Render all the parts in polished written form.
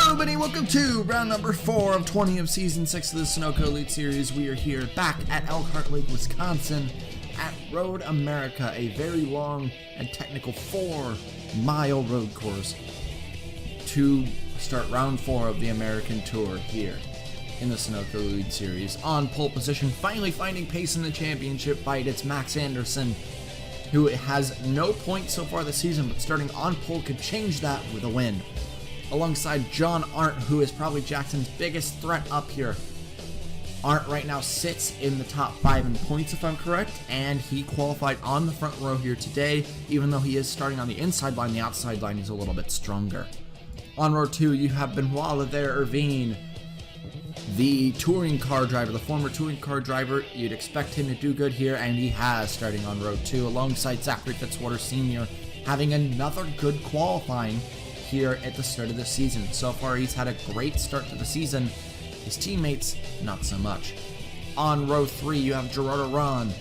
everybody, welcome to round number 4 of 20 of season 6 of the Sunoco Elite Series. We are here back at Elkhart Lake, Wisconsin at Road America, a very long and technical 4-mile road course to start round 4 of the American Tour here in the Sunoco Elite Series. On pole position, finally finding pace in the championship fight, it's Max Anderson, who has no points so far this season, but starting on pole could change that with a win. Alongside John Arndt, who is probably Jackson's biggest threat up here. Arndt right now sits in the top 5 in points, if I'm correct, and he qualified on the front row here today. Even though he is starting on the inside line, the outside line is a little bit stronger. On row 2, you have Benoit Irvine, the touring car driver, the former touring car driver. You'd expect him to do good here, and he has, starting on row 2, alongside Zachary Fitzwater Sr., having another good qualifying here at the start of the season. So far, he's had a great start to the season. His teammates, not so much. On row 3, you have Gerard Aron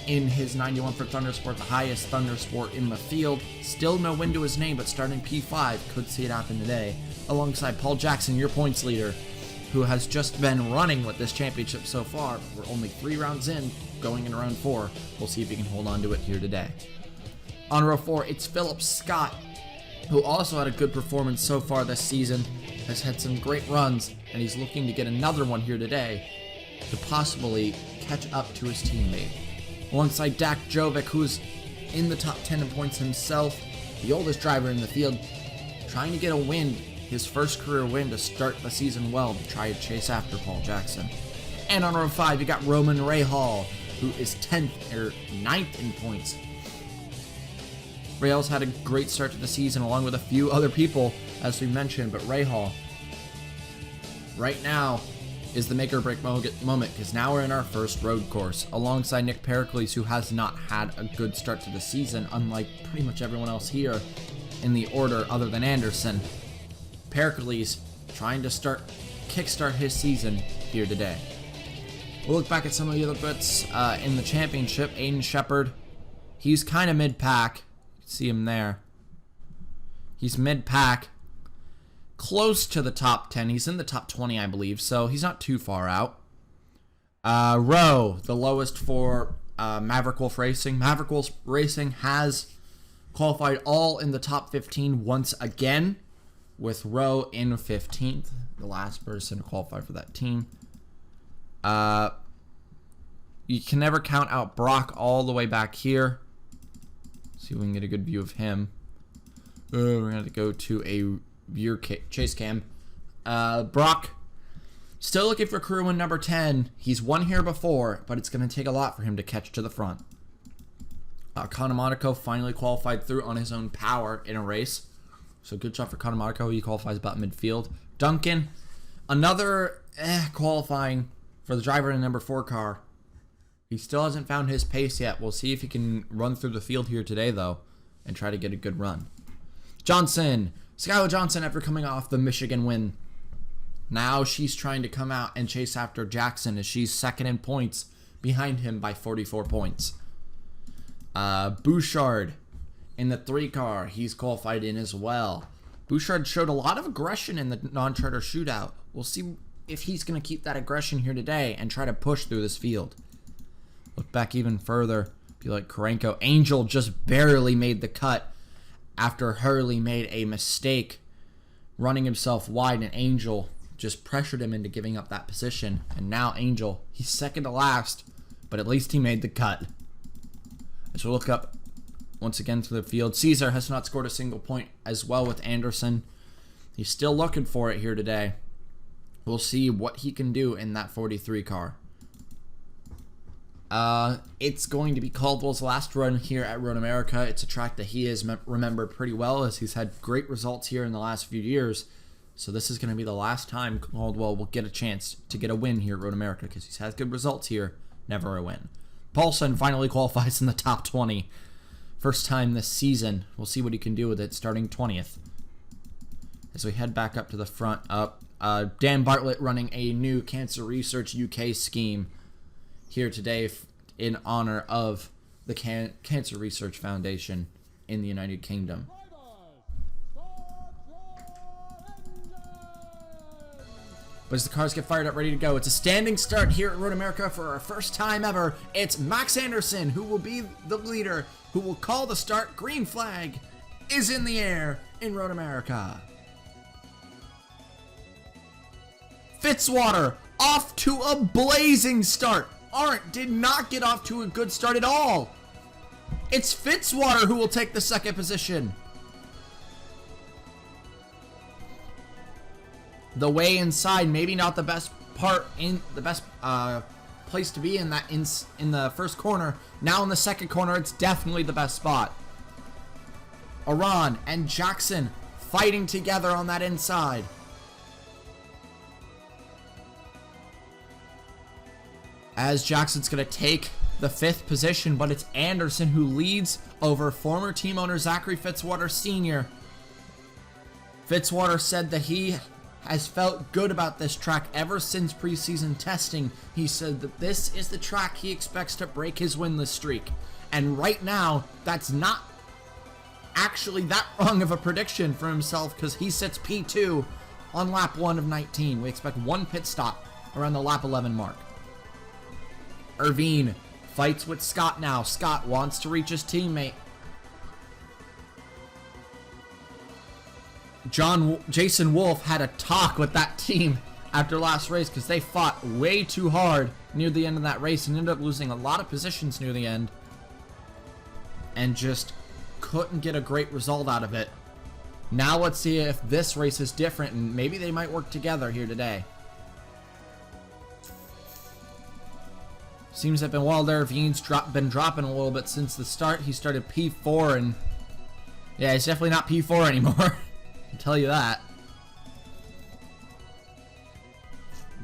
in his 91 for Thundersport, the highest Thundersport in the field. Still no win to his name, but starting P5, could see it happen today. Alongside Paul Jackson, your points leader, who has just been running with this championship so far. We're only 3 rounds in, going in round 4. We'll see if he can hold on to it here today. On row 4, it's Philip Scott, who also had a good performance so far this season, has had some great runs, and he's looking to get another one here today to possibly catch up to his teammate. Alongside Dak Jovic, who's in the top 10 in points himself, the oldest driver in the field, trying to get a win, his first career win to start the season well, to try to chase after Paul Jackson. And on row 5, you got Roman Rahal, who is 9th in points. Rahal's had a great start to the season along with a few other people, as we mentioned, but Rahal right now is the make or break moment, because now we're in our first road course alongside Nick Pericles, who has not had a good start to the season, unlike pretty much everyone else here in the order other than Anderson. Pericles trying to kickstart his season here today. We'll look back at some of the other bits in the championship. Aiden Shepard, he's kind of mid-pack. See him there. He's mid-pack, close to the top 10. He's in the top 20, I believe, so he's not too far out. Rowe, the lowest for Maverick Wolf Racing. Maverick Wolf Racing has qualified all in the top 15 once again, with Rowe in 15th, the last person to qualify for that team. You can never count out Brock all the way back here. See if we can get a good view of him. We're going to go to a chase cam. Brock, still looking for career win number 10. He's won here before, but it's going to take a lot for him to catch to the front. Connor Monaco finally qualified through on his own power in a race. So good job for Connor Monaco. He qualifies about midfield. Duncan, another qualifying for the driver in the number 4 car. He still hasn't found his pace yet. We'll see if he can run through the field here today, though, and try to get a good run. Johnson. Skylar Johnson, after coming off the Michigan win. Now she's trying to come out and chase after Jackson, as she's second in points, behind him by 44 points. Bouchard in the 3 car. He's qualified in as well. Bouchard showed a lot of aggression in the non-charter shootout. We'll see if he's going to keep that aggression here today and try to push through this field. Look back even further, be like Karenko. Angel just barely made the cut after Hurley made a mistake running himself wide, and Angel just pressured him into giving up that position. And now Angel, he's second to last, but at least he made the cut. As we look up once again through the field, Caesar has not scored a single point as well with Anderson. He's still looking for it here today. We'll see what he can do in that 43 car. It's going to be Caldwell's last run here at Road America. It's a track that he has remembered pretty well, as he's had great results here in the last few years. So this is going to be the last time Caldwell will get a chance to get a win here at Road America, because he's had good results here, never a win. Paulson finally qualifies in the top 20. First time this season. We'll see what he can do with it, starting 20th. As we head back up to the front, Dan Bartlett running a new Cancer Research UK scheme here today in honor of the Cancer Research Foundation in the United Kingdom. But as the cars get fired up, ready to go, it's a standing start here at Road America for our first time ever. It's Max Anderson who will be the leader, who will call the start. Green flag is in the air in Road America. Fitzwater off to a blazing start. Arndt did not get off to a good start at all. It's Fitzwater who will take the second position. The way inside, maybe not the best part in the best place to be in that in the first corner. Now in the second corner, it's definitely the best spot. Aran and Jackson fighting together on that inside. As Jackson's going to take the 5th position, but it's Anderson who leads over former team owner Zachary Fitzwater Sr. Fitzwater said that he has felt good about this track ever since preseason testing. He said that this is the track he expects to break his winless streak. And right now, that's not actually that wrong of a prediction for himself, because he sits P2 on lap 1 of 19. We expect one pit stop around the lap 11 mark. Irvine fights with Scott now. Scott wants to reach his teammate. Jason Wolf had a talk with that team after last race because they fought way too hard near the end of that race and ended up losing a lot of positions near the end and just couldn't get a great result out of it. Now let's see if this race is different and maybe they might work together here today. Seems that Benoit Irvine's been dropping a little bit since the start. He started P4 and yeah, he's definitely not P4 anymore. I'll tell you that.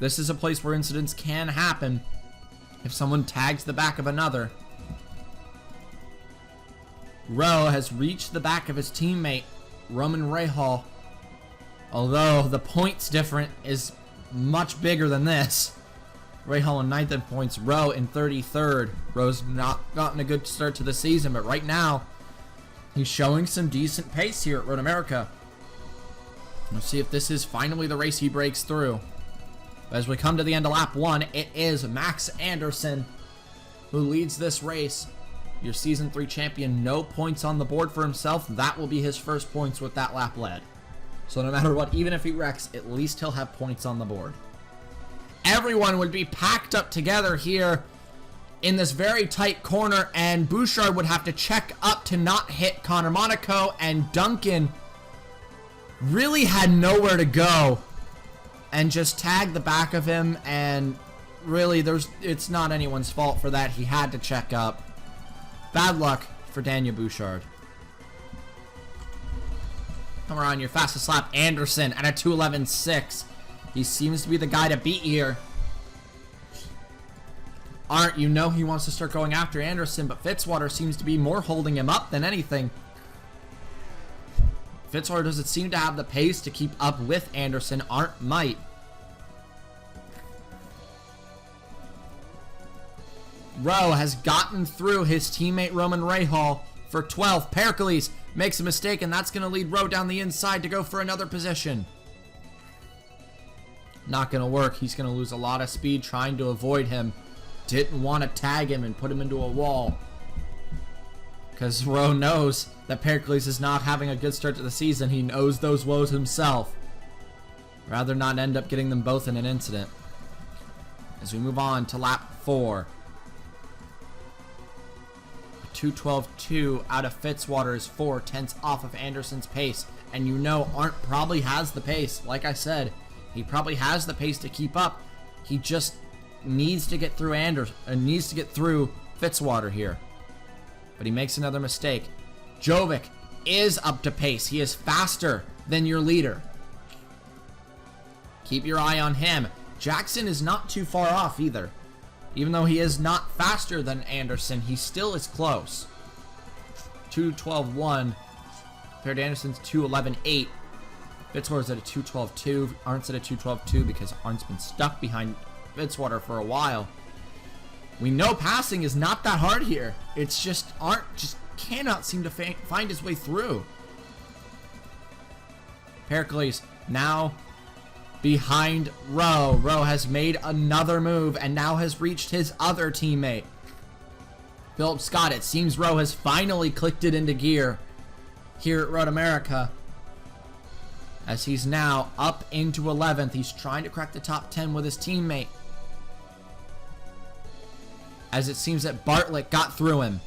This is a place where incidents can happen if someone tags the back of another. Rowe has reached the back of his teammate, Roman Rahal. Although the points difference is much bigger than this. Rahal in 9th in points, Rowe in 33rd. Rowe's not gotten a good start to the season, but right now, he's showing some decent pace here at Road America. We'll see if this is finally the race he breaks through. As we come to the end of lap 1, it is Max Anderson who leads this race. Your Season 3 champion, no points on the board for himself. That will be his first points with that lap led. So no matter what, even if he wrecks, at least he'll have points on the board. Everyone would be packed up together here in this very tight corner, and Bouchard would have to check up to not hit Connor Monaco, and Duncan really had nowhere to go and just tagged the back of him, and really it's not anyone's fault for that. He had to check up. Bad luck for Daniel Bouchard. Come on, your fastest lap, Anderson at a 2:11.6. He seems to be the guy to beat here. Arndt, you know he wants to start going after Anderson, but Fitzwater seems to be more holding him up than anything. Fitzwater doesn't seem to have the pace to keep up with Anderson. Arndt might. Rowe has gotten through his teammate Roman Rahal for 12th. Pericles makes a mistake, and that's going to lead Rowe down the inside to go for another position. Not going to work. He's going to lose a lot of speed trying to avoid him. Didn't want to tag him and put him into a wall, because Rowe knows that Pericles is not having a good start to the season. He knows those woes himself. Rather not end up getting them both in an incident. As we move on to lap 4. 2:12.2 out of Fitzwater is 4/10 off of Anderson's pace. And you know Arndt probably has the pace. Like I said, he probably has the pace to keep up. He just needs to get through needs to get through Fitzwater here. But he makes another mistake. Jovic is up to pace. He is faster than your leader. Keep your eye on him. Jackson is not too far off either. Even though he is not faster than Anderson, he still is close. 2:12.1 compared to Anderson's 2:11.8. Fitzwater's at a 2:12.2. Arndt's at a 2:12.2 because Arndt's been stuck behind Fitzwater for a while. We know passing is not that hard here. It's just Arndt just cannot seem to find his way through. Pericles now behind Rowe. Rowe has made another move and now has reached his other teammate. Philip Scott, it seems Rowe has finally clicked it into gear here at Road America, as he's now up into 11th. He's trying to crack the top 10 with his teammate, as it seems that Bartlett got through him.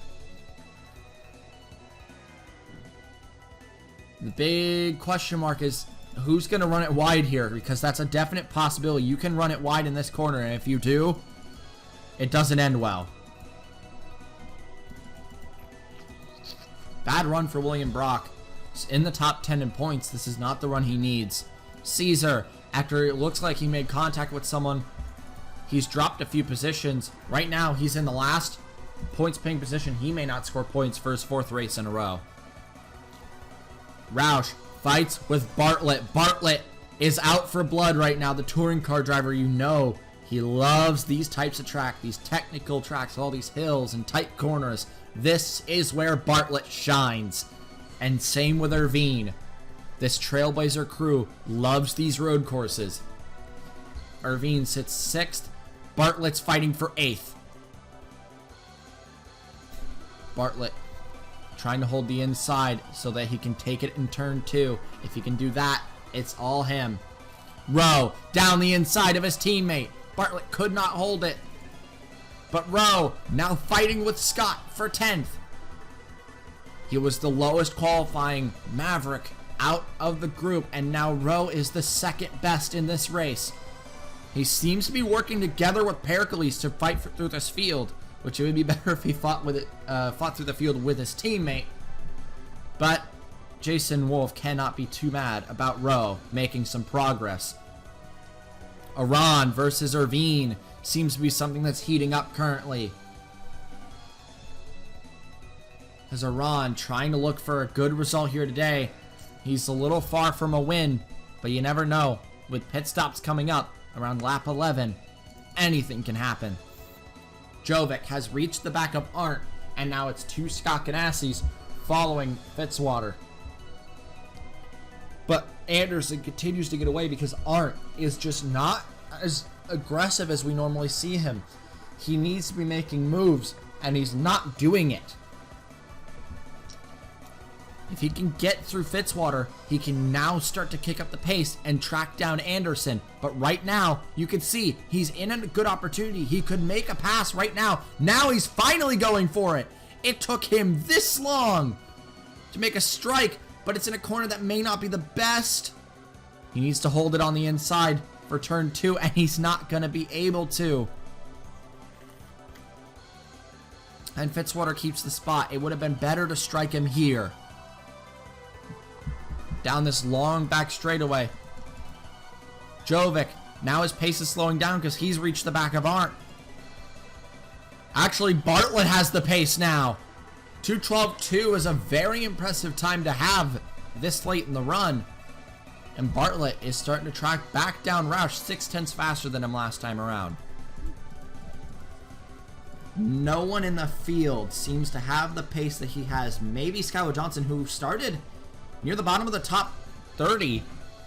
The big question mark is who's going to run it wide here, because that's a definite possibility. You can run it wide in this corner, and if you do, it doesn't end well. Bad run for William Brock. He's in the top 10 in points. This is not the run he needs. Caesar, after it looks like he made contact with someone, he's dropped a few positions. Right now, he's in the last points paying position. He may not score points for his 4th race in a row. Roush fights with Bartlett. Bartlett is out for blood right now. The touring car driver, you know, he loves these types of track, these technical tracks, all these hills and tight corners. This is where Bartlett shines. And same with Irvine. This Trailblazer crew loves these road courses. Irvine sits 6th. Bartlett's fighting for 8th. Bartlett trying to hold the inside so that he can take it in turn 2. If he can do that, it's all him. Rowe down the inside of his teammate. Bartlett could not hold it. But Rowe now fighting with Scott for 10th. He was the lowest qualifying Maverick out of the group, and now Rowe is the 2nd best in this race. He seems to be working together with Pericles to fight through this field, which it would be better if he fought through the field with his teammate. But Jason Wolf cannot be too mad about Rowe making some progress. Iran versus Irvine seems to be something that's heating up currently. As Iran trying to look for a good result here today. He's a little far from a win, but you never know. With pit stops coming up around lap 11, anything can happen. Jovic has reached the back of Arndt, and now it's 2 Scott Ganassis following Fitzwater. But Anderson continues to get away because Arndt is just not as aggressive as we normally see him. He needs to be making moves, and he's not doing it. If he can get through Fitzwater, he can now start to kick up the pace and track down Anderson. But right now, you can see he's in a good opportunity. He could make a pass right now. Now he's finally going for it. It took him this long to make a strike, but it's in a corner that may not be the best. He needs to hold it on the inside for turn 2, and he's not going to be able to. And Fitzwater keeps the spot. It would have been better to strike him here. Down this long back straightaway. Jovic, now his pace is slowing down because he's reached the back of Arndt. Actually, Bartlett has the pace now. 2:12.2 is a very impressive time to have this late in the run. And Bartlett is starting to track back down Roush 0.6 faster than him last time around. No one in the field seems to have the pace that he has. Maybe Skylar Johnson, who started near the bottom of the top 30,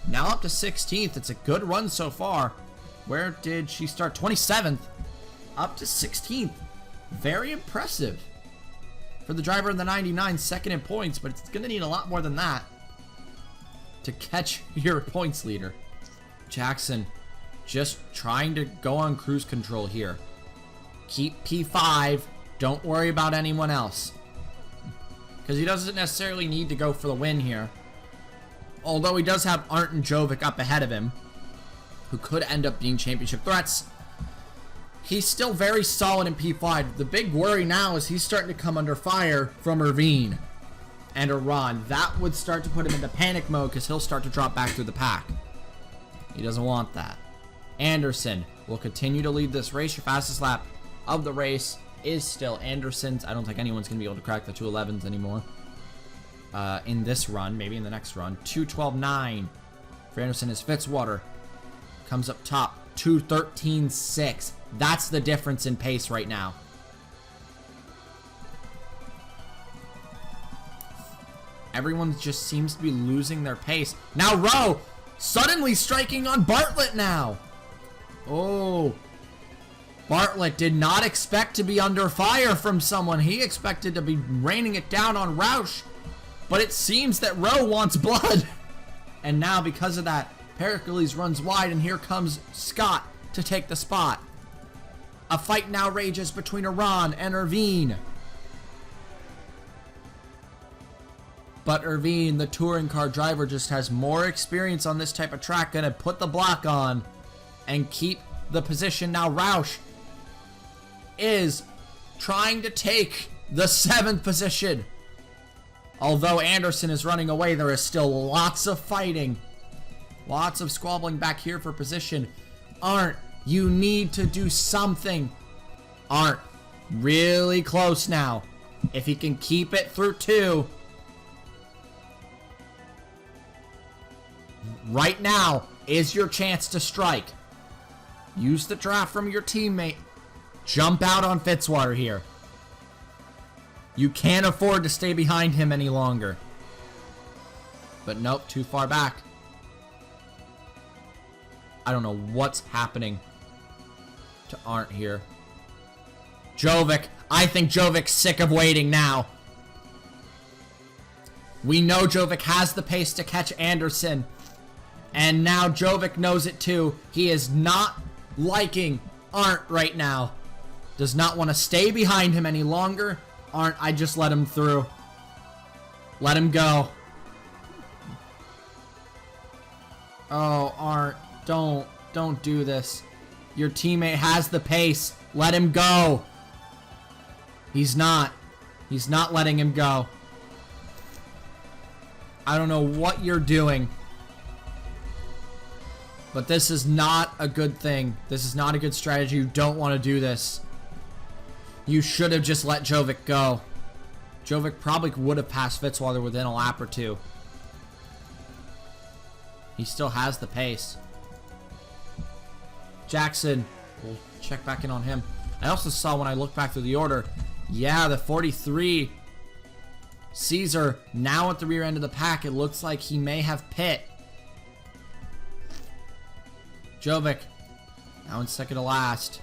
now up to 16th. It's a good run so far. Where did she start? 27th, up to 16th. Very impressive for the driver in the 99, 2nd in points, but it's going to need a lot more than that to catch your points leader. Jackson just trying to go on cruise control here. Keep P5. Don't worry about anyone else, because he doesn't necessarily need to go for the win here. Although he does have Arndt and Jovic up ahead of him, who could end up being championship threats. He's still very solid in P5. The big worry now is he's starting to come under fire from Irvine and Iran. That would start to put him into panic mode because he'll start to drop back through the pack. He doesn't want that. Anderson will continue to lead this race. Your fastest lap of the race is still Anderson's. I don't think anyone's going to be able to crack the 2:11s anymore in this run. Maybe in the next run. 2:12.9 for Anderson is Fitzwater. Comes up top. 2:13.6. That's the difference in pace right now. Everyone just seems to be losing their pace. Now Rowe Suddenly striking on Bartlett now. Oh. Bartlett did not expect to be under fire from someone. He expected to be raining it down on Roush. But it seems that Rowe wants blood. And now because of that, Pericles runs wide and here comes Scott to take the spot. A fight now rages between Iran and Irvine. But Irvine, the touring car driver, just has more experience on this type of track. Gonna put the block on and keep the position. Now Roush is trying to take the 7th position. Although Anderson is running away, there is still lots of fighting. Lots of squabbling back here for position. Arndt, you need to do something. Arndt, really close now. If he can keep it through 2. Right now is your chance to strike. Use the draft from your teammate. Jump out on Fitzwater here. You can't afford to stay behind him any longer. But nope, too far back. I don't know what's happening to Arndt here. Jovic. I think Jovic's sick of waiting now. We know Jovic has the pace to catch Anderson. And now Jovic knows it too. He is not liking Arndt right now. Does not want to stay behind him any longer. Arndt, I just let him through. Let him go. Oh, Arndt, don't do this. Your teammate has the pace. Let him go. He's not letting him go. I don't know what you're doing. But this is not a good thing. This is not a good strategy. You don't want to do this. You should have just let Jovic go. Jovic probably would have passed Fitzwater within a lap or 2. He still has the pace. Jackson. We'll check back in on him. I also saw when I looked back through the order. Yeah, the 43. Caesar now at the rear end of the pack. It looks like he may have pit. Jovic, now in second to last.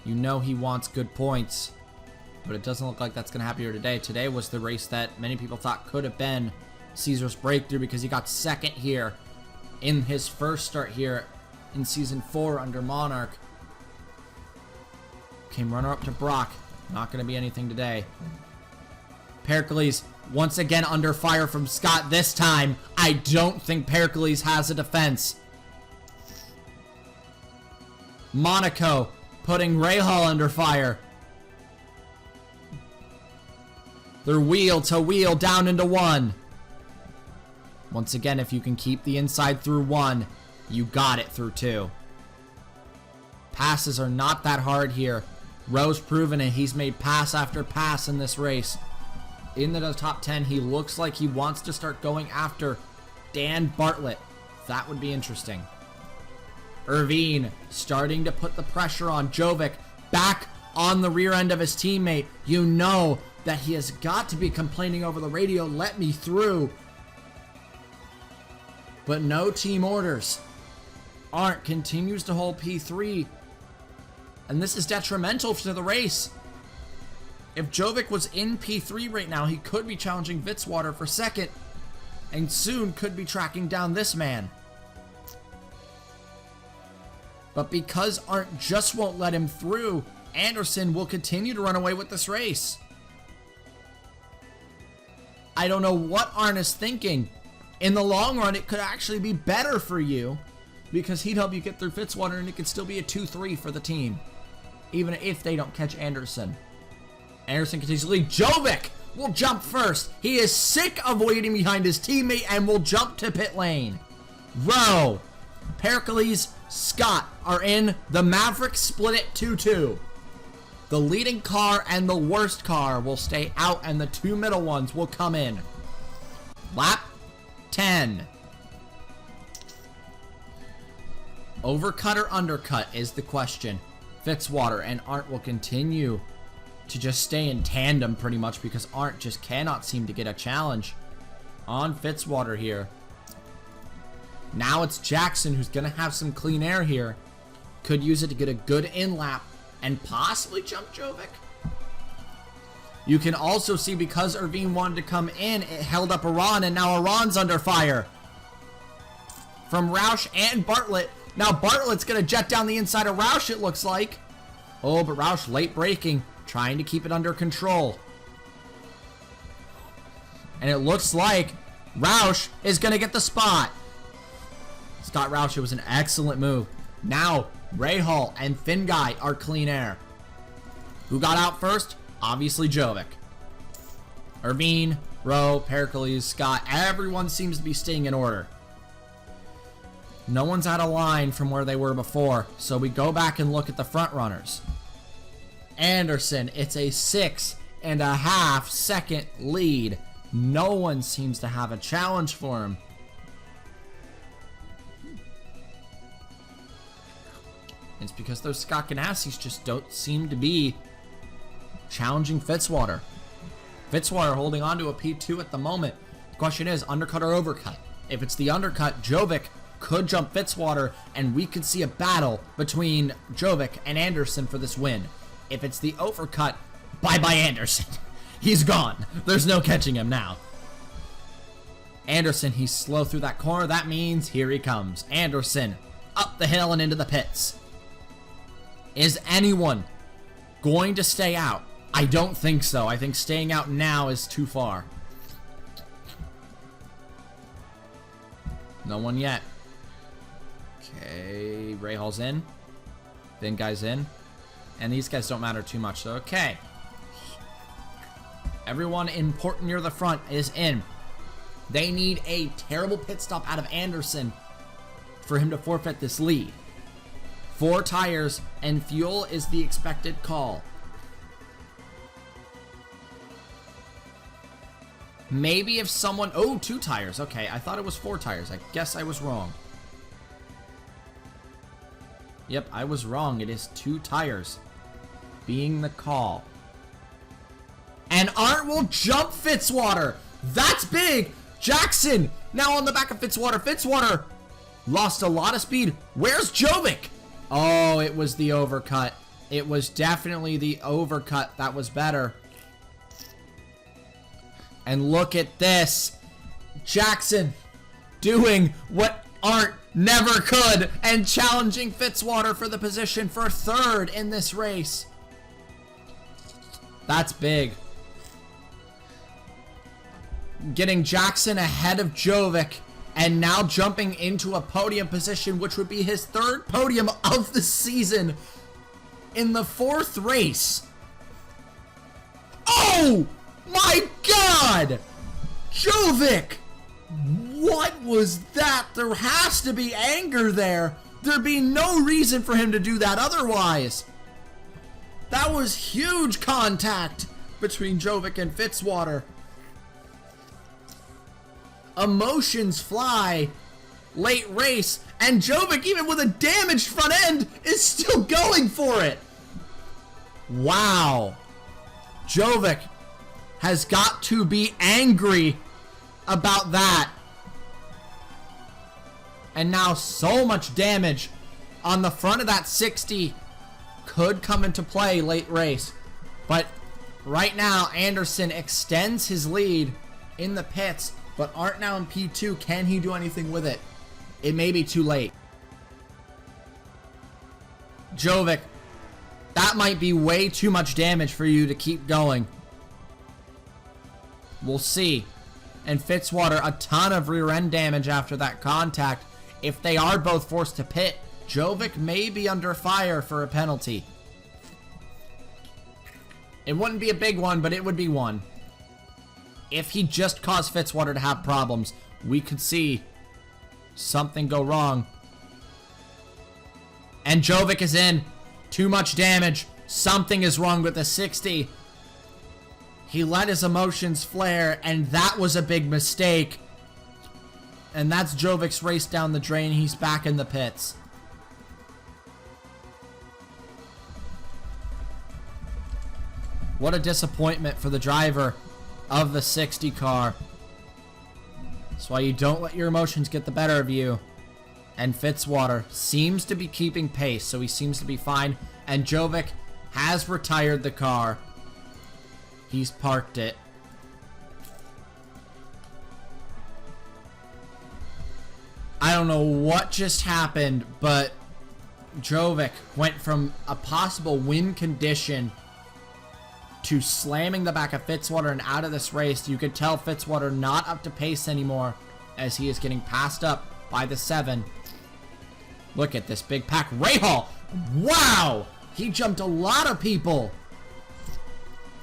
You know he wants good points, but it doesn't look like that's going to happen here today. Today was the race that many people thought could have been Caesar's breakthrough because he got second here in his first start here in Season 4 under Monarch. Came runner-up to Brock. Not going to be anything today. Pericles once again under fire from Scott. This time, I don't think Pericles has a defense. Monaco putting Rahal under fire. They're wheel to wheel down into 1. Once again, if you can keep the inside through 1, you got it through 2. Passes are not that hard here. Rowe's proven it. He's made pass after pass in this race. In the top 10, he looks like he wants to start going after Dan Bartlett. That would be interesting. Irvine starting to put the pressure on Jovic, back on the rear end of his teammate. You know that he has got to be complaining over the radio, let me through. But no team orders. Arndt continues to hold P3. And this is detrimental to the race. If Jovic was in P3 right now, he could be challenging Fitzwater for second. And soon could be tracking down this man. But because Arndt just won't let him through, Anderson will continue to run away with this race. I don't know what Arndt is thinking. In the long run, it could actually be better for you because he'd help you get through Fitzwater and it could still be a 2-3 for the team, even if they don't catch Anderson. Anderson continues to lead. Jovic will jump first. He is sick of waiting behind his teammate and will jump to pit lane. Rowe, Pericles, Scott are in the Maverick split it 2-2. The leading car and the worst car will stay out and the 2 middle ones will come in. Lap 10. Overcut or undercut is the question. Fitzwater and Arndt will continue to just stay in tandem pretty much because Arndt just cannot seem to get a challenge on Fitzwater here. Now it's Jackson who's going to have some clean air here. Could use it to get a good in-lap and possibly jump Jovic. You can also see because Irvine wanted to come in, it held up Iran, and now Iran's under fire from Roush and Bartlett. Now Bartlett's going to jet down the inside of Roush, it looks like. Oh, but Roush late braking, trying to keep it under control. And it looks like Roush is going to get the spot. Scott Roush, it was an excellent move. Now, Rahal and Finguy are clean air. Who got out first? Obviously Jovic. Irvine, Rowe, Pericles, Scott, everyone seems to be staying in order. No one's out of line from where they were before, so we go back and look at the front runners. Anderson, it's a 6.5 second lead. No one seems to have a challenge for him. It's because those Scott Ganassis just don't seem to be challenging Fitzwater. Fitzwater holding on to a P2 at the moment. The question is, undercut or overcut? If it's the undercut, Jovic could jump Fitzwater, and we could see a battle between Jovic and Anderson for this win. If it's the overcut, bye-bye Anderson. He's gone. There's no catching him now. Anderson, he's slow through that corner. That means here he comes. Anderson, up the hill and into the pits. Is anyone going to stay out? I don't think so. I think staying out now is too far. No one yet. Okay, Rahal's in. Then guy's in. And these guys don't matter too much, so okay. Everyone important near the front is in. They need a terrible pit stop out of Anderson for him to forfeit this lead. 4 tires and fuel is the expected call. Maybe if someone... Oh, 2 tires. Okay, I thought it was 4 tires. I guess I was wrong. Yep, I was wrong. It is 2 tires being the call. And Arndt will jump Fitzwater. That's big. Jackson now on the back of Fitzwater. Fitzwater lost a lot of speed. Where's Jovic? Oh, it was the overcut. It was definitely the overcut that was better. And look at this. Jackson doing what Arndt never could and challenging Fitzwater for the position for 3rd in this race. That's big. Getting Jackson ahead of Jovic and now jumping into a podium position, which would be his 3rd podium of the season in the 4th race. Oh my God! Jovic! What was that? There has to be anger there. There'd be no reason for him to do that otherwise. That was huge contact between Jovic and Fitzwater. Emotions fly late race, and Jovic, even with a damaged front end, is still going for it. Wow. Jovic has got to be angry about that. And now so much damage on the front of that 60 could come into play late race. But right now, Anderson extends his lead in the pits, but Arndt now in P2. Can he do anything with it? It may be too late. Jovic, that might be way too much damage for you to keep going. We'll see. And Fitzwater, a ton of rear end damage after that contact. If they are both forced to pit, Jovic may be under fire for a penalty. It wouldn't be a big one, but it would be one. If he just caused Fitzwater to have problems, we could see something go wrong. And Jovic is in. Too much damage. Something is wrong with the 60. He let his emotions flare, and that was a big mistake. And that's Jovic's race down the drain. He's back in the pits. What a disappointment for the driver of the 60 car. That's why you don't let your emotions get the better of you. And Fitzwater seems to be keeping pace, so he seems to be fine. And Jovic has retired the car. He's parked it. I don't know what just happened, but Jovic went from a possible win condition to slamming the back of Fitzwater and out of this race. You could tell Fitzwater not up to pace anymore as he is getting passed up by the 7. Look at this big pack. Rahal! Wow! He jumped a lot of people.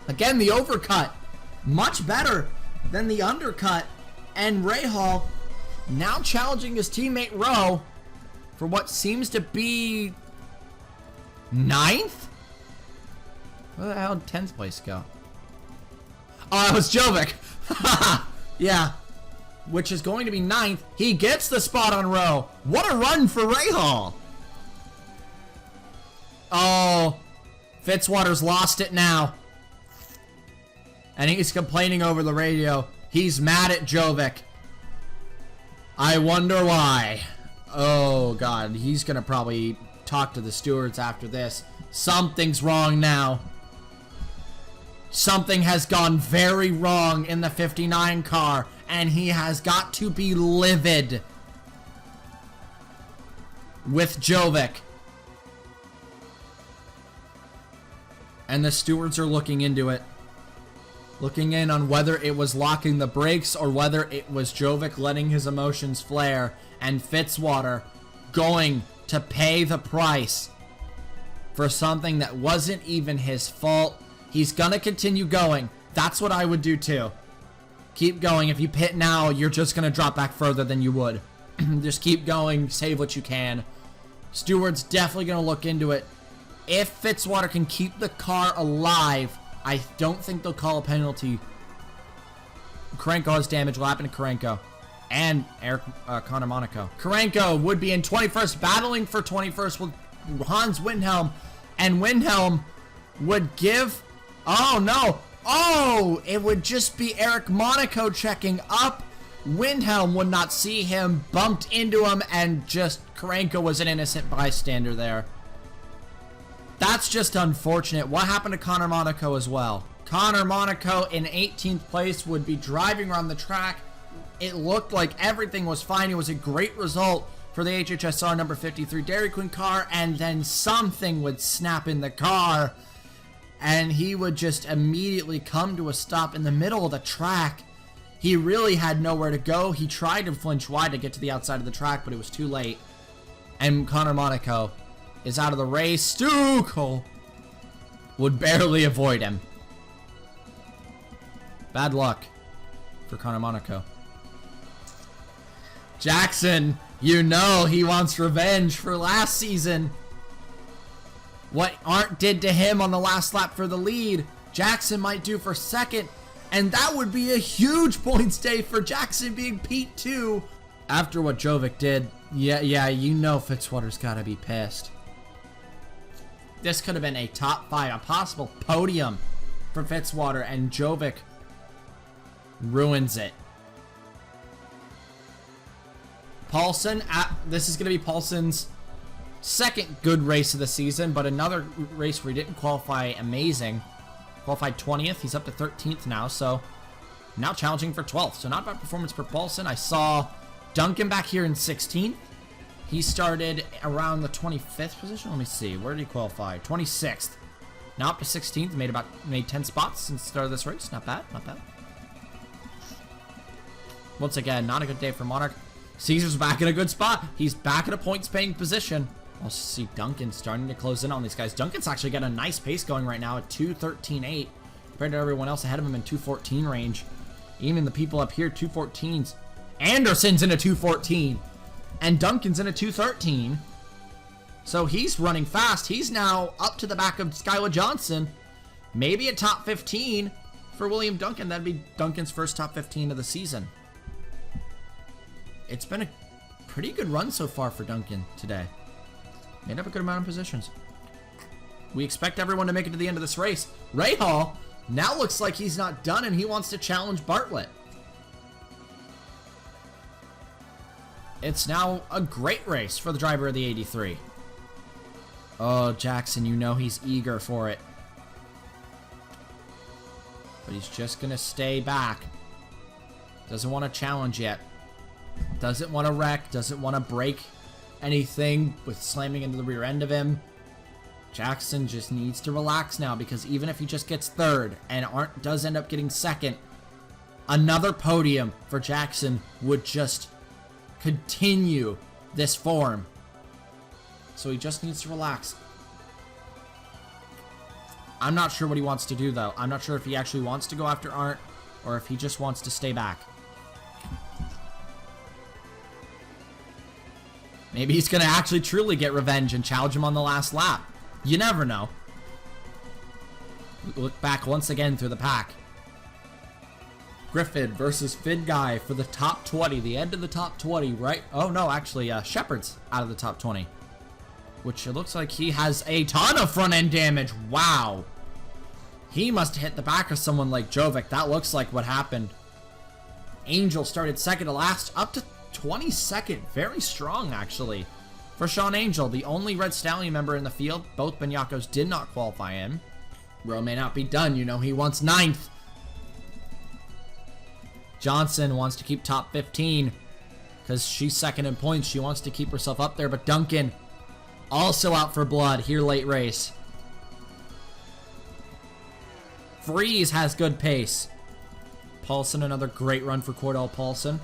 Again, the overcut. Much better than the undercut. And Rahal now challenging his teammate Rowe for what seems to be 9th? Where the hell did 10th place go? Oh, it was Jovic. Yeah. Which is going to be 9th. He gets the spot on Rowe. What a run for Rahal. Oh, Fitzwater's lost it now. And he's complaining over the radio. He's mad at Jovic. I wonder why. Oh, God. He's going to probably talk to the stewards after this. Something's wrong now. Something has gone very wrong in the 59 car. And he has got to be livid with Jovic. And the stewards are looking into it. Looking in on whether it was locking the brakes or whether it was Jovic letting his emotions flare. And Fitzwater going to pay the price for something that wasn't even his fault. He's gonna continue going. That's what I would do too. Keep going. If you pit now, you're just gonna drop back further than you would. Just keep going. Save what you can. Stewards definitely gonna look into it. If Fitzwater can keep the car alive, I don't think they'll call a penalty. Karenko has damage. Will happen to Karenko and Connor Monaco. Karenko would be in 21st, battling for 21st with Hans Windhelm, and Windhelm would give... Oh, no. Oh, it would just be Eric Monaco checking up. Windhelm would not see him, bumped into him, and just Karenko was an innocent bystander there. That's just unfortunate. What happened to Connor Monaco as well? Connor Monaco in 18th place would be driving around the track. It looked like everything was fine. It was a great result for the HHSR number 53 Dairy Queen car, and then something would snap in the car, and he would just immediately come to a stop in the middle of the track. He really had nowhere to go. He tried to flinch wide to get to the outside of the track, but it was too late. And Connor Monaco is out of the race. Sunoco would barely avoid him. Bad luck for Connor Monaco. Jackson, you know he wants revenge for last season. What Arndt did to him on the last lap for the lead, Jackson might do for second. And that would be a huge points day for Jackson being P2. After what Jovic did, yeah, you know Fitzwater's got to be pissed. This could have been a top 5, a possible podium for Fitzwater, and Jovic ruins it. Paulson, this is going to be Paulson's second good race of the season, but another race where he didn't qualify amazing. Qualified 20th. He's up to 13th now, so now challenging for 12th. So not bad performance for Paulson. I saw Duncan back here in 16th. He started around the 25th position. Let me see. Where did he qualify? 26th. Now up to 16th. Made 10 spots since the start of this race. Not bad. Not bad. Once again, not a good day for Monarch. Caesar's back in a good spot. He's back in a points-paying position. I'll see Duncan starting to close in on these guys. Duncan's actually got a nice pace going right now at 2:13.8 compared to everyone else ahead of him in 2:14 range. Even the people up here, 2:14s. Anderson's in a 2:14. And Duncan's in a 2:13. So he's running fast. He's now up to the back of Skylar Johnson. Maybe a top 15 for William Duncan. That'd be Duncan's first top 15 of the season. It's been a pretty good run so far for Duncan today. Made up a good amount of positions. We expect everyone to make it to the end of this race. Rahal now looks like he's not done, and he wants to challenge Bartlett. It's now a great race for the driver of the 83. Oh, Jackson, you know he's eager for it. But he's just going to stay back. Doesn't want to challenge yet. Doesn't want to wreck. Doesn't want to break anything with slamming into the rear end of him. Jackson just needs to relax now, because even if he just gets third and does end up getting second, another podium for Jackson would just continue this form. So he just needs to relax. I'm not sure what he wants to do, though. I'm not sure if he actually wants to go after Arndt or if he just wants to stay back. Maybe he's going to actually truly get revenge and challenge him on the last lap. You never know. Look back once again through the pack. Griffin versus Finn Guy for the top 20. The end of the top 20, right? Oh, no, actually, Shepard's out of the top 20. Which it looks like he has a ton of front-end damage. Wow. He must have hit the back of someone like Jovic. That looks like what happened. Angel started second to last, up to 22nd. Very strong, actually. For Sean Angel, the only Red Stallion member in the field. Both Banyakos did not qualify in. Row may not be done. You know, he wants 9th. Johnson wants to keep top 15 because she's second in points. She wants to keep herself up there. But Duncan also out for blood here late race. Freeze has good pace. Paulson, another great run for Cordell Paulson.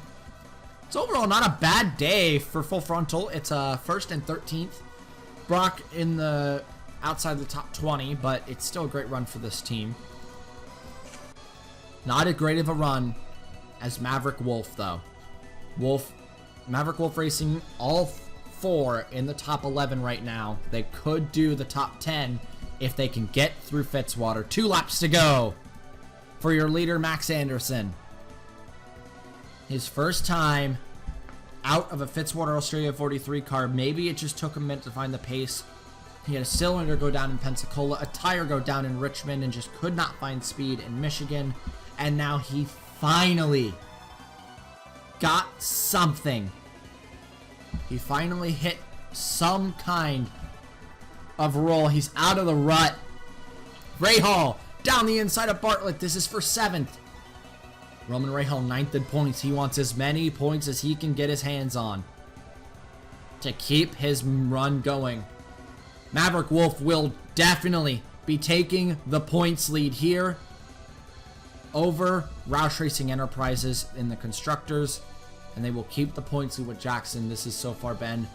It's overall not a bad day for Full Frontal. It's first and 13th. Brock in the outside the top 20, but it's still a great run for this team. Not as great of a run as Maverick Wolf, though. Maverick Wolf Racing, all 4 in the top 11 right now. They could do the top 10 if they can get through Fitzwater. 2 laps to go for your leader, Max Anderson. His first time out of a Fitzwater Australia 43 car. Maybe it just took a minute to find the pace. He had a cylinder go down in Pensacola, a tire go down in Richmond, and just could not find speed in Michigan. And now he finally got something. He finally hit some kind of roll. He's out of the rut. Rahal down the inside of Bartlett. This is for 7th. Roman Rahal 9th in points. He wants as many points as he can get his hands on to keep his run going. Maverick Wolf will definitely be taking the points lead here over Roush Racing Enterprises in the Constructors, and they will keep the points lead with Jackson. This has so far been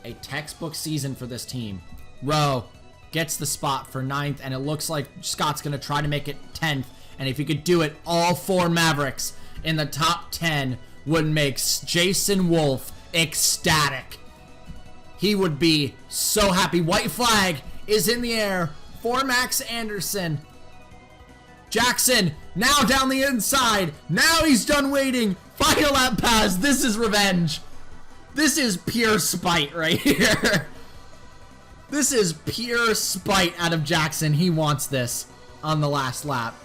a textbook season for this team. Rowe gets the spot for 9th, and it looks like Scott's going to try to make it 10th. And if he could do it, all 4 Mavericks in the top 10 would make Jason Wolf ecstatic. He would be so happy. White flag is in the air for Max Anderson. Jackson now down the inside. Now he's done waiting. Final lap pass. This is revenge. This is pure spite right here. This is pure spite out of Jackson. He wants this on the last lap.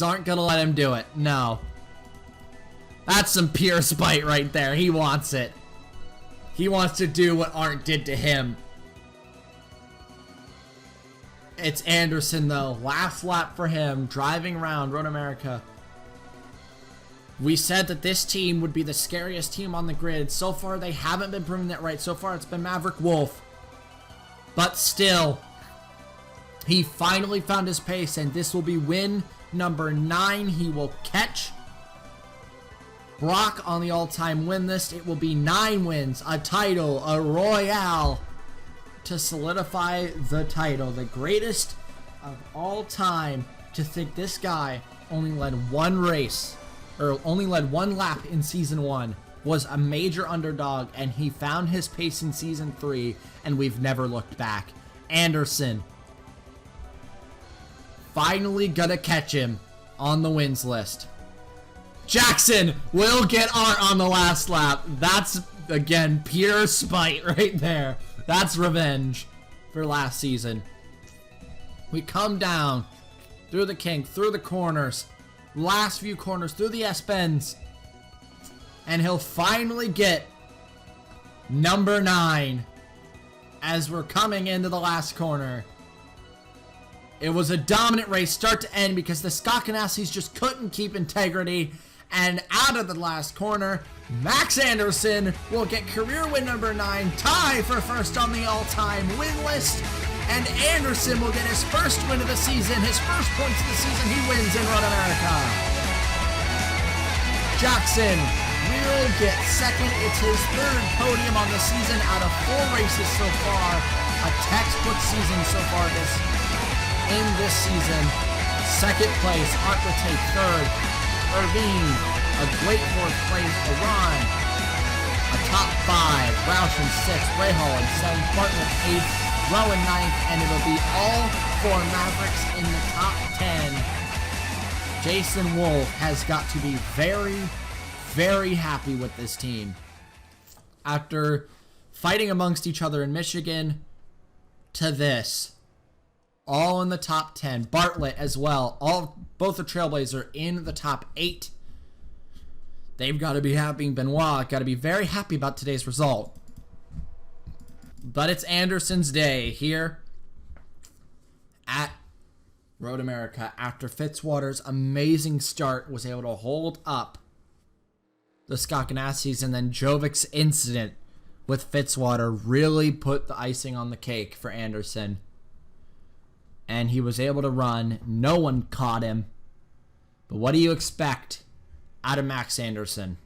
Aren't gonna let him do it. No. That's some pure spite right there. He wants it. He wants to do what Arndt did to him. It's Anderson, though. Last lap for him. Driving around Road America. We said that this team would be the scariest team on the grid. So far, they haven't been proving that right. So far, it's been Maverick Wolf. But still, he finally found his pace, and this will be win number 9. He will catch Brock on the all-time win list. It will be 9 wins, a title, a Royale to solidify the title. The greatest of all time. To think this guy only led 1 race, or only led 1 lap in season 1, was a major underdog, and he found his pace in season 3, and we've never looked back. Anderson finally gonna catch him on the wins list. Jackson will get Art on the last lap. That's, again, pure spite right there. That's revenge for last season. We come down through the kink, through the corners, last few corners, through the S-bends. And he'll finally get number 9 as we're coming into the last corner. It was a dominant race start to end because the Scott Ganassi's just couldn't keep integrity. And out of the last corner, Max Anderson will get career win number 9, tie for first on the all-time win list. And Anderson will get his first win of the season, his first points of the season. He wins in Road America. Jackson will get second. It's his third podium on the season out of 4 races so far. A textbook season so far in this season. Second place, Art will take third. Irvine, a great fourth place. Iran, a top 5. Roush in 6th. Rahal in 7th. Bartlett 8th. Rowan 9th. And it'll be all 4 Mavericks in the top 10. Jason Wolf has got to be very, very happy with this team. After fighting amongst each other in Michigan to this. All in the top 10. Bartlett as well. Both the Trailblazer in the top 8. They've got to be happy. Benoit got to be very happy about today's result. But it's Anderson's day here at Road America after Fitzwater's amazing start was able to hold up the Scott Ganassi's, and then Jovic's incident with Fitzwater really put the icing on the cake for Anderson. And he was able to run. No one caught him. But what do you expect out of Max Anderson?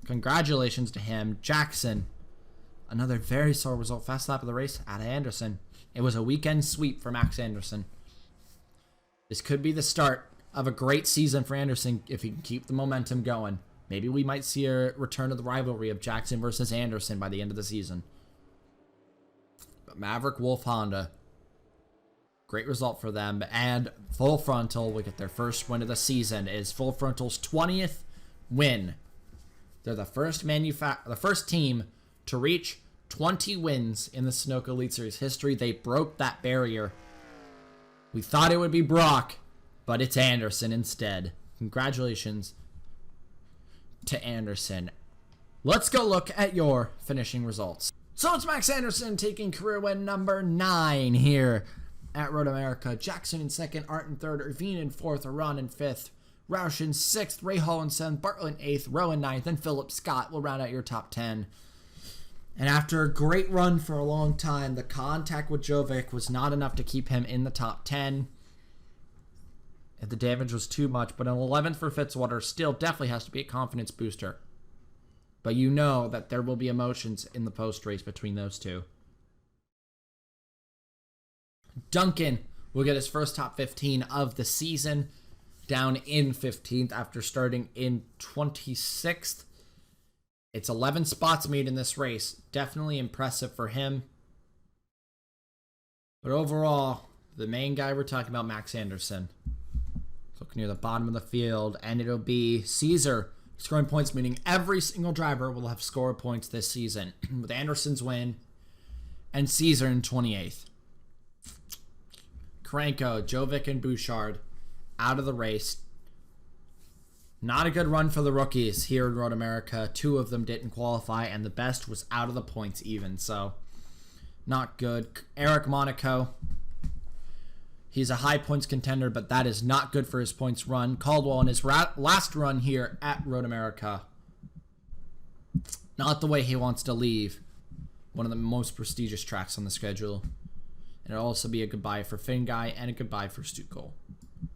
Congratulations to him. Jackson, another very solid result. Fast lap of the race out of Anderson. It was a weekend sweep for Max Anderson. This could be the start of a great season for Anderson if he can keep the momentum going. Maybe we might see a return of the rivalry of Jackson versus Anderson by the end of the season. But Maverick Wolf Honda, great result for them. And Full Frontal will get their first win of the season. It is Full Frontal's 20th win. They're the first team to reach 20 wins in the Sunoco Elite Series history. They broke that barrier. We thought it would be Brock, but it's Anderson instead. Congratulations to Anderson. Let's go look at your finishing results. So it's Max Anderson taking career win number 9 here at Road America. Jackson in 2nd, Art in 3rd, Irvine in 4th, Iran in 5th, Roush in 6th, Rahal in 7th, Bartlett in 8th, Rowan 9th, and Philip Scott will round out your top 10. And after a great run for a long time, the contact with Jovic was not enough to keep him in the top 10. The damage was too much, but an 11th for Fitzwater still definitely has to be a confidence booster. But you know that there will be emotions in the post-race between those two. Duncan will get his first top 15 of the season, down in 15th after starting in 26th. It's 11 spots made in this race. Definitely impressive for him. But overall, the main guy we're talking about, Max Anderson. Look near the bottom of the field, and it'll be Caesar scoring points, meaning every single driver will have scored points this season, with Anderson's win and Caesar in 28th. Kranko, Jovic, and Bouchard out of the race. Not a good run for the rookies here in Road America. 2 of them didn't qualify, and the best was out of the points even, so not good. Eric Monaco, he's a high points contender, but that is not good for his points run. Caldwell in his last run here at Road America. Not the way he wants to leave one of the most prestigious tracks on the schedule. And it'll also be a goodbye for Finguy and a goodbye for Stucco.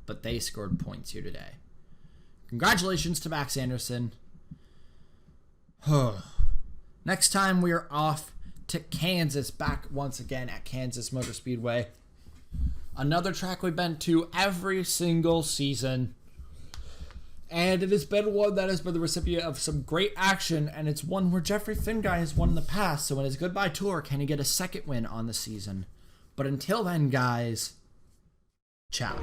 But they scored points here today. Congratulations to Max Anderson. Next time we are off to Kansas, back once again at Kansas Motor Speedway. Another track we've been to every single season. And it has been one that has been the recipient of some great action, and it's one where Jeffrey Finguy has won in the past, so in his goodbye tour, can he get a second win on the season? But until then, guys, ciao.